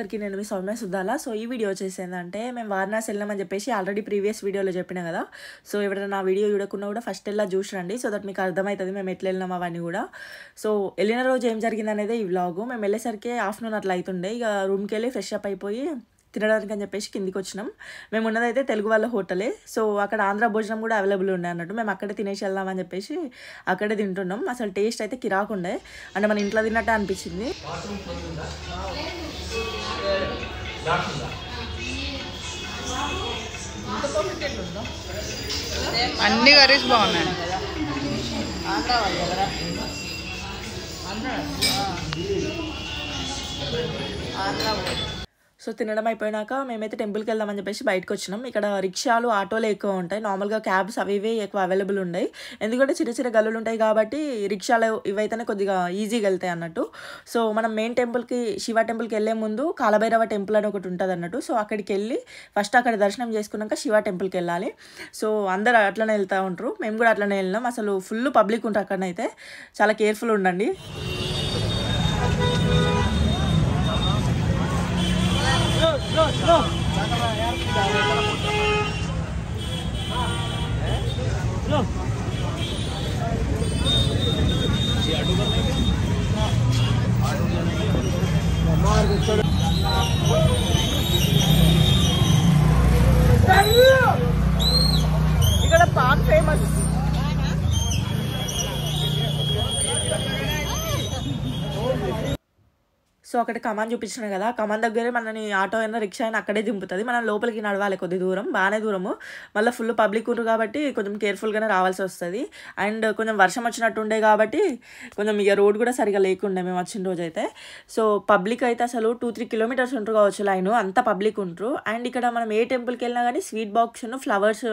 అందరికీ నేను మీ సౌమ్య సుద్దాల. సో ఈ వీడియో వచ్చేసిందంటే మేము వారణాసి వెళ్ళామని చెప్పేసి ఆల్రెడీ ప్రీవియస్ వీడియోలో చెప్పిన కదా. సో ఎవరైనా నా వీడియో చూడకుండా కూడా ఫస్ట్ వెళ్ళా చూసిరండి, సో దట్ మీకు అర్థమవుతుంది మేము ఎట్లా వెళ్ళినాం అవన్నీ కూడా. సో వెళ్ళిన రోజు ఏం జరిగింది అనేది ఈ వ్లాగు. మేము వెళ్ళేసరికి ఆఫ్టర్నూన్ అట్లా అవుతుండే. ఇక రూమ్కి వెళ్ళి ఫ్రెష్ అప్ అయిపోయి తినడానికి అని చెప్పేసి కిందికి వచ్చినాం. మేము ఉన్నదైతే తెలుగు వాళ్ళ హోటలే. సో అక్కడ ఆంధ్ర భోజనం కూడా అవైలబుల్ ఉండే అన్నట్టు. మేము అక్కడే తినేసి వెళ్దామని చెప్పేసి అక్కడే తింటున్నాం. అసలు టేస్ట్ అయితే కిరాకుండే, అంటే మన ఇంట్లో తిన్నట్టే అనిపించింది. అన్ని కర్రీస్ బాగున్నాయి. సో తినడం అయిపోయినాక మేమైతే టెంపుల్కి వెళ్దామని చెప్పేసి బయటకు వచ్చినాం. ఇక్కడ రిక్షాలు ఆటోలు ఎక్కువ ఉంటాయి, నార్మల్గా క్యాబ్స్ అవి ఇవే ఎక్కువ అవైలబుల్ ఉన్నాయి. ఎందుకంటే చిన్న చిన్న గల్లులు ఉంటాయి కాబట్టి రిక్షాలు ఇవైతేనే కొద్దిగా ఈజీగా వెళ్తాయి అన్నట్టు. సో మనం మెయిన్ టెంపుల్కి, శివ టెంపుల్కి వెళ్ళే ముందు కాలభైరవ టెంపుల్ అని ఒకటి ఉంటుంది అన్నట్టు. సో అక్కడికి వెళ్ళి ఫస్ట్ అక్కడ దర్శనం చేసుకున్నాక శివ టెంపుల్కి వెళ్ళాలి. సో అందరు అట్లనే వెళ్తూ ఉంటారు, మేము కూడా అట్లనే వెళ్ళినాం. అసలు ఫుల్ పబ్లిక్ ఉంటారు అక్కడనైతే, చాలా కేర్ఫుల్ ఉండండి. ఇక్కడ పాన్ ఫేమస్. సో అక్కడ కమాన్ చూపించినాయి కదా, కమాన్ దగ్గరే మనని ఆటో అయినా రిక్షా అయినా అక్కడే దింపుతుంది. మనం లోపలికి నడవాలి కొద్ది దూరం, బాగానే దూరము. మళ్ళీ ఫుల్ పబ్లిక్ ఉంటారు కాబట్టి కొంచెం కేర్ఫుల్గానే రావాల్సి వస్తుంది. అండ్ కొంచెం వర్షం వచ్చినట్టు ఉండే కాబట్టి కొంచెం ఇక రోడ్ కూడా సరిగా లేకుండే మేము వచ్చిన రోజు అయితే. సో పబ్లిక్ అయితే అసలు 2-3 కిలోమీటర్స్ ఉంటారు కావచ్చు లైన్, అంత పబ్లిక్ ఉంటారు. అండ్ ఇక్కడ మనం ఏ టెంపుల్కి వెళ్ళినా కానీ స్వీట్ బాక్స్ ఫ్లవర్స్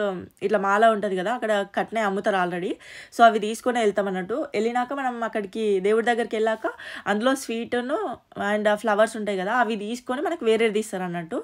ఇట్లా మాల ఉంటుంది కదా, అక్కడ కట్నే అమ్ముతారు ఆల్రెడీ. సో అవి తీసుకొని వెళ్తాం అన్నట్టు. వెళ్ళినాక మనం అక్కడికి దేవుడి దగ్గరికి వెళ్ళాక అందులో స్వీట్ను అండ్ ఫ్లవర్స్ ఉంటాయి కదా, అవి తీసుకొని మనకు వేరే తీస్తారు అన్నట్టు.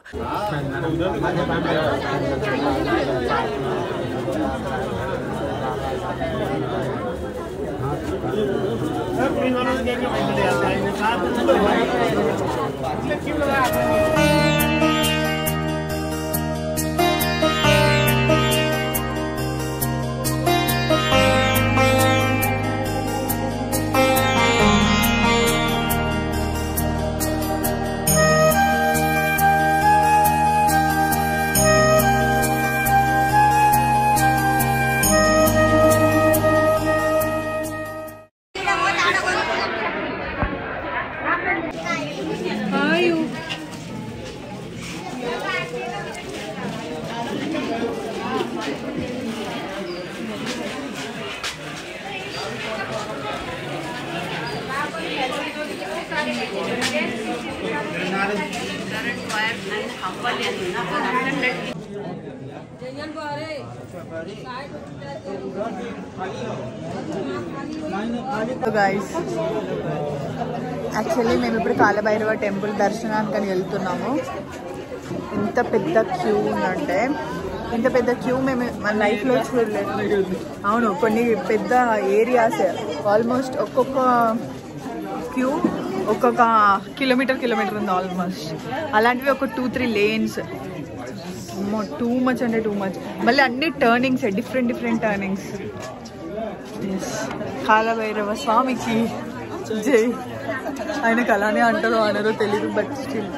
గైస్ యాక్చువల్లీ మేము ఇప్పుడు కాలభైరవ టెంపుల్ దర్శనానికి అని వెళ్తున్నాము. ఇంత పెద్ద క్యూ ఉందంటే, ఇంత పెద్ద క్యూ మేము మన లైఫ్లో చూడలేదు. అవును, కొన్ని పెద్ద ఏరియాస్ ఆల్మోస్ట్ ఒక్కొక్క క్యూ ఒక్కొక్క కిలోమీటర్ ఉంది ఆల్మోస్ట్. అలాంటివి ఒక 2-3 lanes. టూ మచ్ అంటే టూ మచ్. మళ్ళీ అన్ని టర్నింగ్స్, డిఫరెంట్ టర్నింగ్స్. కాలభైరవ స్వామికి జై. ఆయనకు అలానే అంటారో అనరో తెలీదు, బట్ స్టిల్.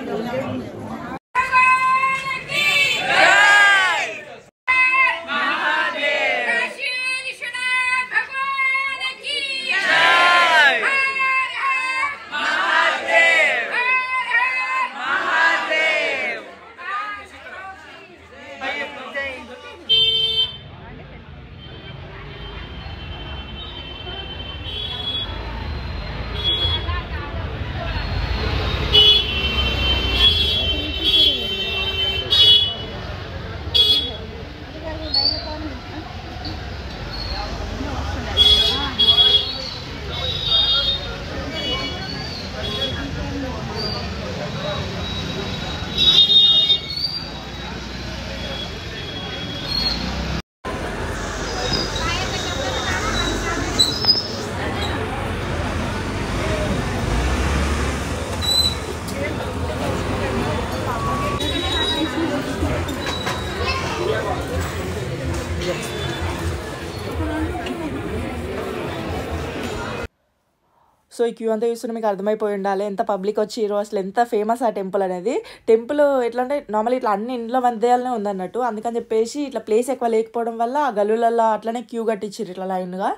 సో ఈ క్యూ అంతా చూస్తుంటే మీకు అర్థమైపోయి ఉండాలి ఎంత పబ్లిక్ వచ్చిర్రు, అసలు ఎంత ఫేమస్ ఆ టెంపుల్ అనేది. టెంపుల్ ఎట్లా అంటే నార్మల్ ఇట్లా అన్ని ఇంట్లో మధ్యాలనే ఉందన్నట్టు, అందుకని చెప్పేసి ఇట్లా ప్లేస్ ఎక్కువ లేకపోవడం వల్ల ఆ గల్లులలో అట్లనే క్యూ కట్టించారు ఇట్లా లైన్గా.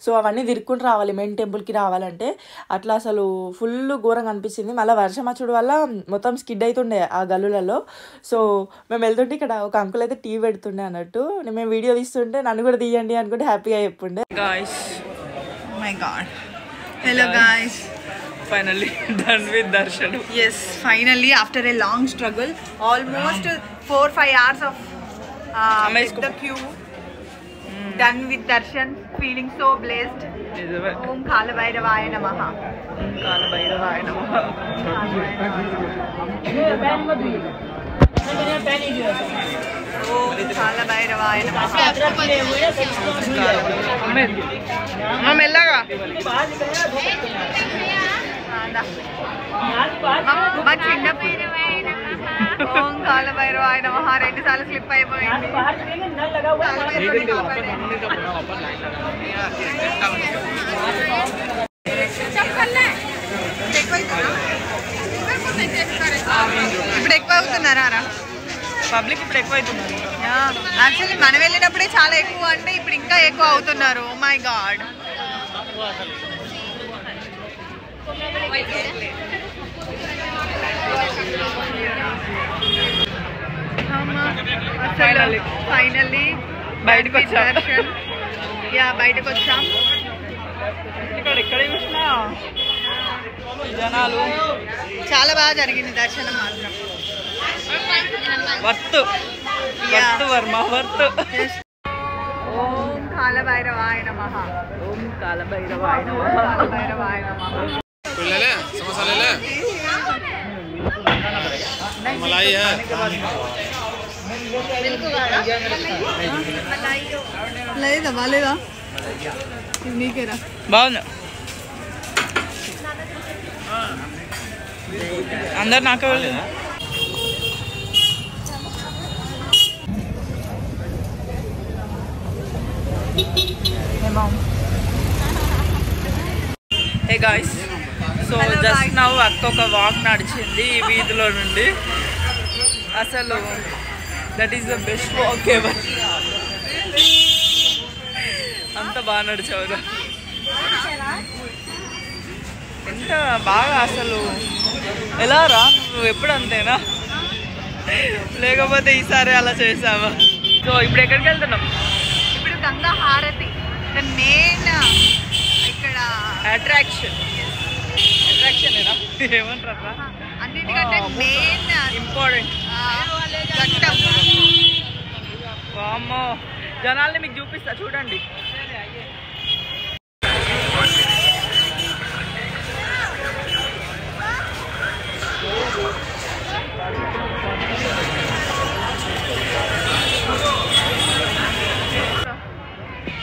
సో అవన్నీ తిరుక్కుంటూ రావాలి మెయిన్ టెంపుల్కి రావాలంటే. అట్లా అసలు ఫుల్ ఘోరంగా అనిపించింది. మళ్ళీ వర్షం వచ్చుడు వల్ల మొత్తం స్కిడ్ అవుతుండే ఆ గల్లులలో. సో మేము వెళ్తుంటే ఇక్కడ ఒక అంకుల్ అయితే టీ పెడుతుండే అన్నట్టు, మేము వీడియో తీస్తుంటే నన్ను కూడా తీయండి అనుకుంటే హ్యాపీగా చెప్పుండే. Guys my god, hello guys, Finally done with darshan. yes, finally after a long struggle, almost 4-5 hours of with the queue, done with darshan, feeling so blessed. Om Kala Bhairavaya Namaha. Om Kala Bhairavaya Namaha. Om Kala Bhairavaya Namaha. మెల్లగా మా చిన్న ఓం కాల భైరవాయ నమః 2 సార్లు slip అయిపోయింది. ఇప్పుడు ఎక్కువ అవుతున్నారా పబ్లిక్ ఇప్పుడు ఎక్కువ అవుతున్నారు. యాక్చువల్లీ మనం వెళ్ళినప్పుడే చాలా ఎక్కువ, అంటే ఇప్పుడు ఇంకా ఎక్కువ అవుతున్నారు. Oh my God. ఫైనల్లీ బయటకు వచ్చాం. బయటకు వచ్చాం. ఇక్కడ ఎక్కడ చూసినా జనాలు. చాలా బాగా జరిగింది దర్శనం మాత్రం. Worth Varma worth. ఓం కాల భైరవాయ నమః. ఓం కాల భైరవాయ నమః. కాల భైరవాయ నమః. ले ले समोसा ले ले मलाई है లేదా బాలేదా నీకేరా బాగుంది. అందరు నాకు hey guys, so just now అక్క ఒక వాక్ నడిచింది ఈ వీధిలో నుండి. అసలు that is the best walk ever. అంత బాగా నడిచావు, ఎంత బాగా. అసలు ఎలా రా నువ్వు ఎప్పుడు అంతేనా, లేకపోతే ఈసారి అలా చేసావా? సో ఇప్పుడు ఎక్కడికి వెళ్తున్నాం? ఇప్పుడు గంగా హారతి మెయిన్ ఇక్కడ అట్రాక్షన్ ఏమంటారా, అన్నిటికంటే మెయిన్ ఇంపార్టెంట్. ఘట్టం. వామ్మో, జనాల్ని మీకు చూపిస్తా చూడండి.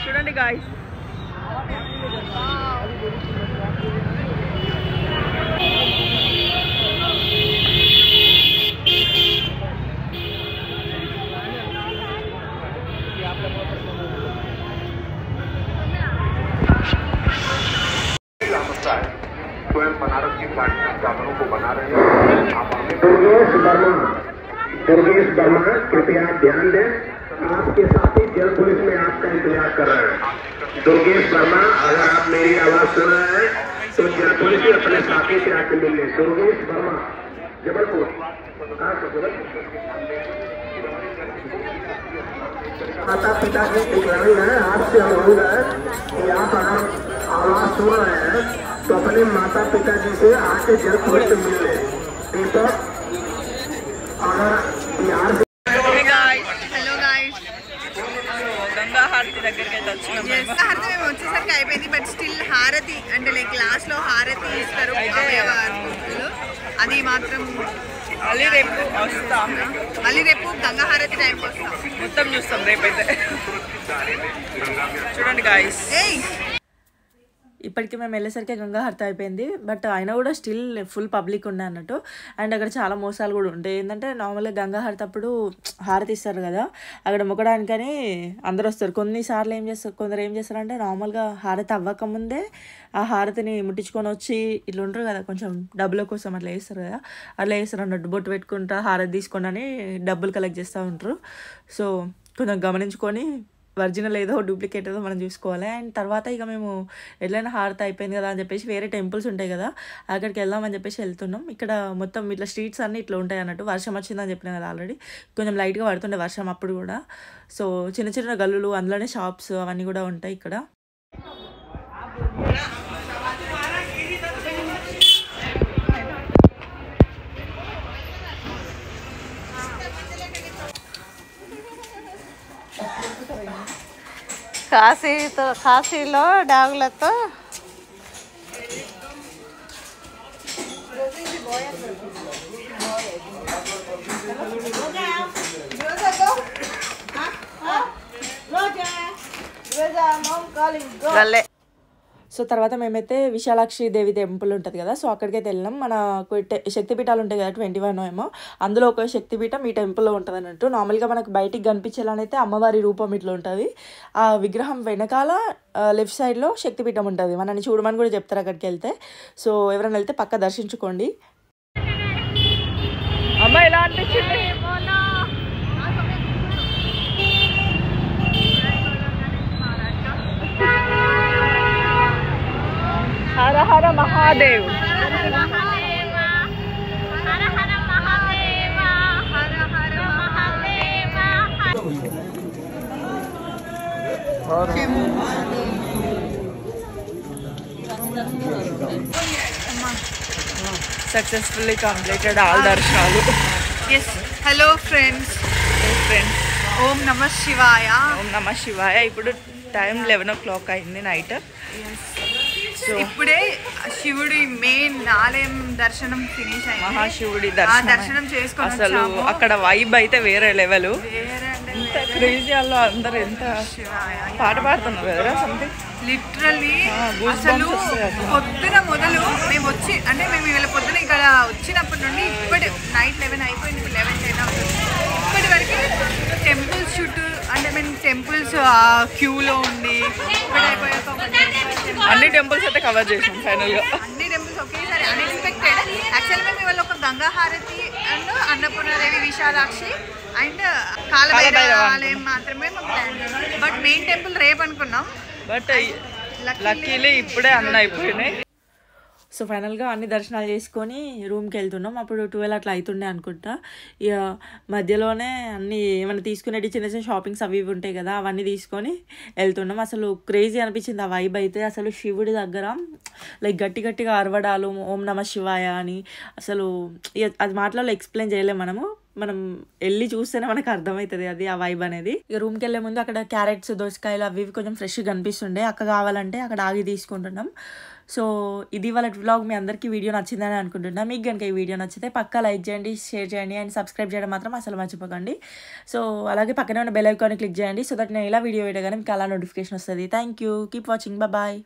చూడండి గాయ్స్, स्वयं बनारस की स्थापनों को बना रहे हैं। दुर्गेश वर्मा कृपया ध्यान दें, आपके साथी जल पुलिस में आपका इंतजार कर रहे हैं। दुर्गेश वर्मा, अगर आप मेरी आवाज सुन रहे हैं तो जल पुलिस में अपने साथी से आके मिल लें। दुर्गेश वर्मा, जबलपुर। माता पिता की दिव्यांग है, आपसे अनुरोध है कि आप अगर आवाज सुन रहे हैं तो अपने माता पिता जी से आके जल पुलिस से मिल लें। दीपक, अगर बिहार से హలో గాయ్స్, గంగా హారతి దగ్గరికి అయితే వచ్చినాం. హారతి మేము వచ్చేసరికి అయిపోయింది. బట్ స్టిల్ హారతి అంటే లైక్ లాస్ట్ లో హారతి ఇస్తారు అమ్మవారు, అది మాత్రం మళ్ళీ రేపు వస్తాం. మళ్ళీ రేపు గంగా హారతి టైంకి వస్తాం. మొత్తం చూస్తాం రేపైతే. చూడండి గాయ్స్, ఇప్పటికి మేము వెళ్ళేసరికి గంగా హారతి అయిపోయింది. బట్ అయినా కూడా స్టిల్ ఫుల్ పబ్లిక్ ఉండే అన్నట్టు. అండ్ అక్కడ చాలా మోసాలు కూడా ఉంటాయి. ఏంటంటే నార్మల్గా గంగా హారతి అప్పుడు హారతి ఇస్తారు కదా, అక్కడ మొక్కడానికని అందరు వస్తారు. కొందరు ఏం చేస్తారంటే నార్మల్గా హారతి అవ్వకముందే ఆ హారతిని ముట్టించుకొని వచ్చి ఇట్లా ఉంటారు కదా, కొంచెం డబ్బుల కోసం అట్లా వేస్తారు కదా, అట్లా వేస్తారు అన్నట్టు. బొట్టు పెట్టుకుంటా హారతి తీసుకొని అని డబ్బులు కలెక్ట్ చేస్తూ ఉంటారు. సో కొంచెం గమనించుకొని ఒరిజినల్ ఏదో డూప్లికేట్ ఏదో మనం చూసుకోవాలి. అండ్ తర్వాత ఇక మేము ఎట్లయినా హారతి అయిపోయింది కదా అని చెప్పేసి వేరే టెంపుల్స్ ఉంటాయి కదా, అక్కడికి వెళ్దామని చెప్పేసి వెళ్తున్నాం. ఇక్కడ మొత్తం ఇట్లా స్ట్రీట్స్ అన్నీ ఇట్లా ఉంటాయి అన్నట్టు. వర్షం వచ్చిందని చెప్పినా కదా ఆల్రెడీ, కొంచెం లైట్గా పడుతుండే వర్షం అప్పుడు కూడా. సో చిన్న చిన్న గల్లులు, అందులోనే షాప్స్ అవన్నీ కూడా ఉంటాయి ఇక్కడ. కాశీలో డాగులతో సో తర్వాత మేమైతే విశాలాక్షి దేవి టెంపుల్ ఉంటుంది కదా, సో అక్కడికైతే వెళ్ళాం. మనకు శక్తిపీఠాలు ఉంటాయి కదా, 21 ఏమో, అందులో ఒక శక్తిపీఠం ఈ టెంపుల్లో ఉంటుంది అన్నట్టు. నార్మల్గా మనకు బయటికి కనిపించాలనైతే అమ్మవారి రూపం ఇట్లా ఉంటుంది. ఆ విగ్రహం వెనకాల లెఫ్ట్ సైడ్లో శక్తిపీఠం ఉంటుంది. మనల్ని చూడమని కూడా చెప్తారు అక్కడికి వెళ్తే. సో ఎవరైనా వెళ్తే పక్క దర్శించుకోండి. అమ్మ ఎలా అనిపించింది? Hara Hara Mahadev. Successfully completed all దర్శనాలు. ఎస్. Hello friends. ఓం నమ శివాయ. ఓం నమ శివాయ. ఇప్పుడు టైం 11 o'clock అయింది నైట్. ఇప్పుడే శివుడి మెయిన్ ఆలయం దర్శనం ఫినిష్ అయింది. మహాశివుడి దర్శనం చేసుకొని అసలు అక్కడ వైబ్ అయితే వేరే లెవెల్. ఎంత క్రేజీ, వాళ్ళు అందరు ఎంత పాట పాడుతున్నారు కదా సంథింగ్. లిటరల్లీ అసలు పొద్దున మొదలు మేము వచ్చి అంటే మేము ఇవాళ పొద్దున ఇక్కడ వచ్చినప్పటి నుండి ఇప్పటి నైట్ 11 అయిపోయింది, 11 అవుతుంది. ఇప్పటి వరకు టెంపుల్స్ చుట్టూ అంటే మేము టెంపుల్స్ క్యూలో ఉండి ఇప్పటి అయిపోయాక అన్ని టెంపుల్స్ అయితే కవర్ చేసాం ఫైనల్గా. అన్ని టెంపుల్స్ ఒకేసారి అన్ఎక్స్పెక్టెడ్. యాక్చువల్లీ మేము ఇవాళ ఒక గంగా హారతి అండ్ అన్నపూర్ణాదేవి, విశాలాక్షి అండ్ కాలభైరవ ఆలయం మాత్రమే మాకు ప్లాన్. బట్ మెయిన్ టెంపుల్ రేపు అనుకున్నాం, బట్ లక్కీలీ ఇప్పుడే అన్నీ అయిపోయినాయి. సో ఫైనల్గా అన్ని దర్శనాలు చేసుకొని రూమ్కి వెళ్తున్నాం. అప్పుడు 12 అట్లా అవుతుండే అనుకుంటా. ఇక మధ్యలోనే అన్నీ ఏమైనా తీసుకునేవి చిన్న చిన్న షాపింగ్స్ అవి ఇవి ఉంటాయి కదా, అవన్నీ తీసుకొని వెళ్తున్నాం. అసలు క్రేజీ అనిపించింది ఆ వైబ్ అయితే. అసలు శివుడి దగ్గర లైక్ గట్టి గట్టిగా అరవడాలు, ఓం నమ శివాయ అని, అసలు అది మాటలలో ఎక్స్ప్లెయిన్ చేయలేము. మనం వెళ్ళి చూస్తేనే మనకు అర్థమవుతుంది అది ఆ వైబ్ అనేది. ఇక రూమ్కి వెళ్ళే ముందు అక్కడ క్యారెట్స్, దోసకాయలు అవి ఇవి కొంచెం ఫ్రెష్గా కనిపిస్తుండే. అక్క కావాలంటే అక్కడ ఆగి తీసుకుంటున్నాం. సో ఇది వాళ్ళ వ్లాగ్. మీ అందరికీ వీడియో నచ్చిందని అనుకుంటున్నా. మీకు కనుక ఈ వీడియో నచ్చితే పక్కా లైక్ చేయండి, షేర్ చేయండి అండ్ సబ్స్క్రైబ్ చేయడం మాత్రం అసలు మర్చిపోకండి. సో అలాగే పక్కనే ఉన్న బెల్ ఐకాన్ని క్లిక్ చేయండి, సో దట్ నేను ఇలా వీడియో వేయగానే మీకు అలా నోటిఫికేషన్ వస్తుంది. Thank you. Keep watching. Bye.